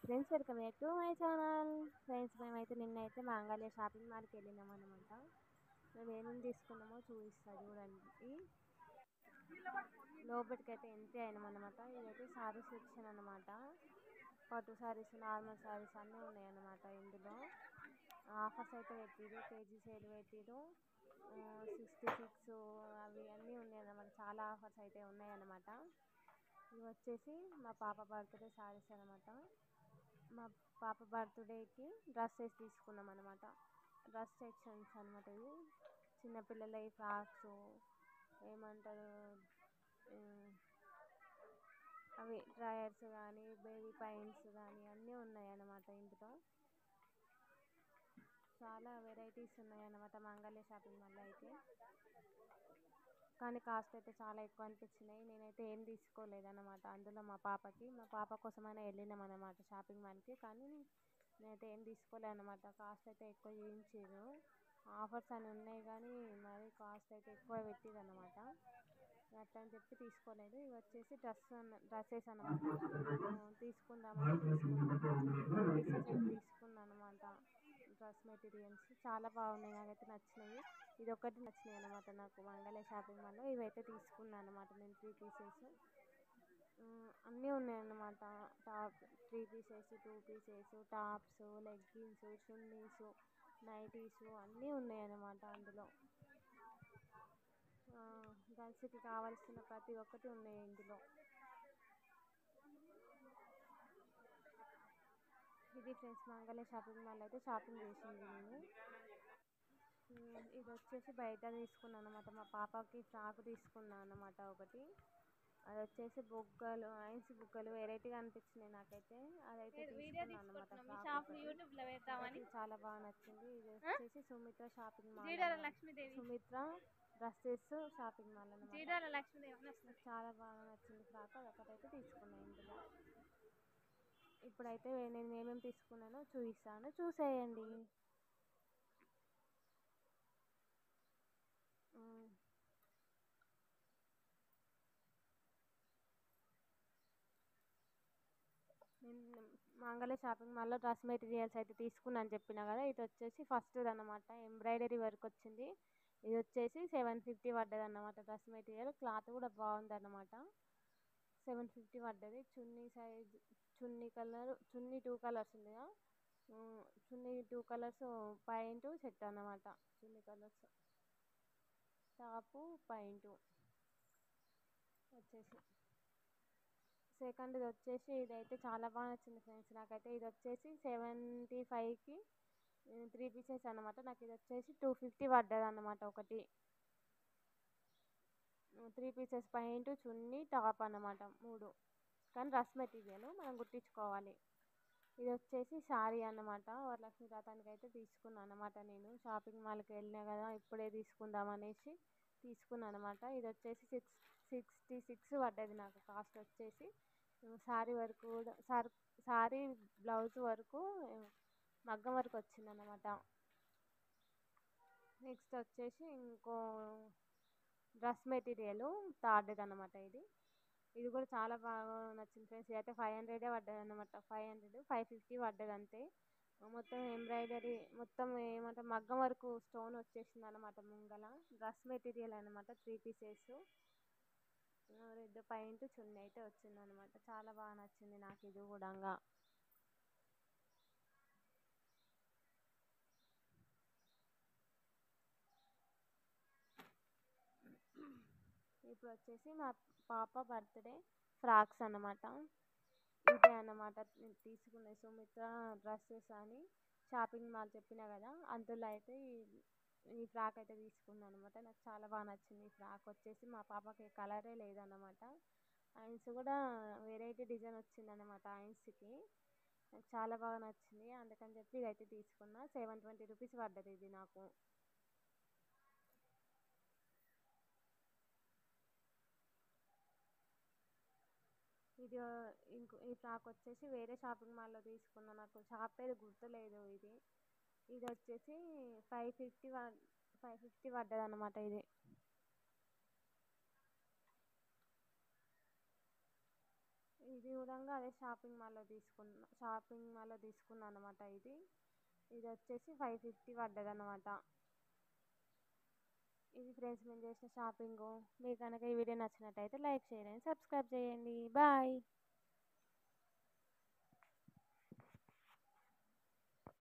Friends, welcome back to my channel. Friends, మేమైతే నిన్నైతే మాంగళ్య షాపింగ్ మాల్కి వెళ్ళినాం అనమాట. మేము ఏమేమి తీసుకున్నామో చూపిస్తా చూడండి. లోపలికైతే ఎంట్రీ అయినాం అనమాట. ఇదైతే సారీ సెక్షన్ అనమాట. పట్టు సారీస్, నార్మల్ సారీస్ అన్నీ ఉన్నాయన్నమాట. ఇందులో ఆఫర్స్ అయితే పెట్టిరు, కేజీ సేల్ పెట్టిరు, 66 అవి అన్నీ ఉన్నాయన్నమాట. చాలా ఆఫర్స్ అయితే ఉన్నాయన్నమాట. ఇవి వచ్చేసి మా పాప బర్త్డే సారీస్ అనమాట. మా పాప బర్త్డేకి డ్రెస్సెస్ తీసుకున్నాం అనమాట. డ్రెస్ సెక్షన్స్ అనమాట. ఇవి చిన్నపిల్లల ఫ్రాక్స్, ఏమంటారు, అవి డ్రయర్స్ కానీ, బేబీ పైన్స్ కానీ అన్నీ ఉన్నాయి అన్నమాట. ఇందులో చాలా వెరైటీస్ ఉన్నాయన్నమాట మాంగళ్య షాపింగ్ మాల్లో అయితే. కానీ కాస్ట్ అయితే చాలా ఎక్కువ అనిపించినాయి. నేనైతే ఏం తీసుకోలేదన్నమాట. అందులో మా పాప కోసమైనా వెళ్ళినాం అనమాట షాపింగ్ మాల్కి. కానీ నేనైతే ఏం తీసుకోలేదు అనమాట. కాస్ట్ అయితే ఎక్కువ చూపించారు. ఆఫర్స్ అని ఉన్నాయి కానీ మరి కాస్ట్ అయితే ఎక్కువ పెట్టిరు అనమాట. అట్లా అని చెప్పి తీసుకోలేదు. ఇవి వచ్చేసి డ్రెస్సెస్ అనమాట. తీసుకుందామని తీసుకున్నాను. 2 పీసెస్ అయితే తీసుకున్నాను అనమాట. డ్రెస్ మెటీరియల్స్ చాలా బాగున్నాయి, నాకైతే నచ్చినాయి. ఇది ఒక్కటి నచ్చినాయి అనమాట నాకు మంగళ షాపింగ్ మాల్లో. ఇవైతే తీసుకున్నాను అనమాట నేను 3 పీసెస్. అన్నీ ఉన్నాయన్నమాట. Top 3 pieces, 2 pieces, tops, leggings, chunnis, nighties అన్నీ ఉన్నాయన్నమాట. అందులో గర్ల్స్కి కావాల్సిన ప్రతి ఒక్కటి ఉన్నాయి ఇందులో. ఇది ఫ్రెండ్స్ మంగళ షాపింగ్ మాల్ అయితే షాపింగ్ చేసింది నేను. ఇది వచ్చేసి బయట తీసుకున్నాను అనమాట. మా పాపకి ఫ్రాక్ తీసుకున్నాను అనమాట ఒకటి. అది వచ్చేసి బుగ్గలు, ఐన్స్ బుగ్గలు వెరైటీగా అనిపించినాయి నాకైతే. అదైతే తీసుకున్నాను అనమాట. ఫ్రాక్ ఒకటి చాలా బాగా నచ్చింది. ఇది వచ్చేసి Sumitra shopping mall, Sumitra dresses shopping mall అనమాట. చాలా బాగా నచ్చింది ఫ్రాక్. అదొకటైతే తీసుకున్నాను ఇందులో. ఇప్పుడైతే నేను ఏమేమి తీసుకున్నానో చూపిస్తాను, చూసేయండి. నేను మంగళ షాపింగ్ మాల్లో డ్రెస్ మెటీరియల్స్ అయితే తీసుకున్నాను చెప్పిన కదా. ఇది వచ్చేసి ఫస్ట్ అనమాట. ఎంబ్రాయిడరీ వర్క్ వచ్చింది. ఇది వచ్చేసి 750 పడ్డది అన్నమాట. డ్రెస్ మెటీరియల్ క్లాత్ కూడా బాగుందన్నమాట. 750 పడ్డది. చున్నీ సైజ్, చున్నీ కలర్, చున్నీ 2 కలర్స్ ఉందిగా. చున్నీ 2 కలర్స్ పాయింట్ సెట్ అన్నమాట. చున్నీ కలర్స్ టాపు పాయింట్ వచ్చేసి. సెకండ్ది వచ్చేసి ఇదైతే చాలా బాగా నచ్చింది ఫ్రెండ్స్ నాకైతే. ఇది వచ్చేసి 75కి 3 పీసెస్ అనమాట. నాకు ఇది వచ్చేసి 250 పడ్డది అన్నమాట ఒకటి. 3 పీసెస్ పాయింట్, చున్నీ, టాప్ అన్నమాట 3. కానీ డ్రెస్ మెటీరియల్ మనం కుట్టించుకోవాలి. ఇది వచ్చేసి శారీ అన్నమాట. వరలక్ష్మి వ్రతానికి అయితే తీసుకున్నాను అనమాట. నేను షాపింగ్ మాల్కి వెళ్ళినా కదా, ఇప్పుడే తీసుకుందాం అనేసి తీసుకున్నాను అనమాట. ఇది వచ్చేసి 66 పడ్డది నాకు కాస్ట్ వచ్చేసి. శారీ వరకు కూడా శారీ బ్లౌజ్ వరకు మగ్గం వరకు వచ్చిందన్నమాట. నెక్స్ట్ వచ్చేసి ఇంకో డ్రెస్ మెటీరియల్ థర్డ్ది అనమాట. ఇది కూడా చాలా బాగా నచ్చింది ఫ్రెండ్స్. ఇదైతే 500 పడ్డది అనమాట. 550 పడ్డది అంతే. మొత్తం ఎంబ్రాయిడరీ, మొత్తం ఏమంటారు మగ్గం వరకు స్టోన్ వచ్చేసింది అనమాట ముంగల. డ్రెస్ మెటీరియల్ అనమాట. 3 పీసెస్, రెడ్ పాయింట్, చున్నీ అయితే వచ్చింది అనమాట. చాలా బాగా నచ్చింది నాకు ఇది కూడా. ఇప్పుడు వచ్చేసి మా పాప బర్త్డే ఫ్రాక్స్ అన్నమాట. ఇదే అన్నమాట నేను తీసుకునే సుమిత్ర డ్రెస్సెస్ అని షాపింగ్ మాల్ చెప్పినా కదా, అందులో అయితే ఈ ఫ్రాక్ అయితే తీసుకున్నాను అనమాట. నాకు చాలా బాగా నచ్చింది. ఈ ఫ్రాక్ వచ్చేసి మా పాపకి కలరే లేదన్నమాట. ఐన్స్ కూడా వెరైటీ డిజైన్ వచ్చిందన్నమాట ఐన్స్కి. నాకు చాలా బాగా నచ్చింది. అందుకని చెప్పి ఇదైతే తీసుకున్నా. 720 రూపీస్ పడ్డది ఇది నాకు. ఇది ఈ ఫ్రాక్ వచ్చేసి వేరే షాపింగ్ మాల్లో తీసుకున్నా. నాకు షాప్ పేరు గుర్తులేదు. ఇది వచ్చేసి 550 పడ్డది అనమాట. ఇది ఇది కూడా అదే షాపింగ్ మాల్లో తీసుకున్నా అనమాట. ఇది వచ్చేసి 550 పడ్డది అనమాట. ఇది ఫ్రెండ్స్ మేము చేసిన షాపింగ్. మీకు కనుక ఈ వీడియో నచ్చినట్టయితే లైక్ చేయండి, సబ్స్క్రైబ్ చేయండి. బాయ్.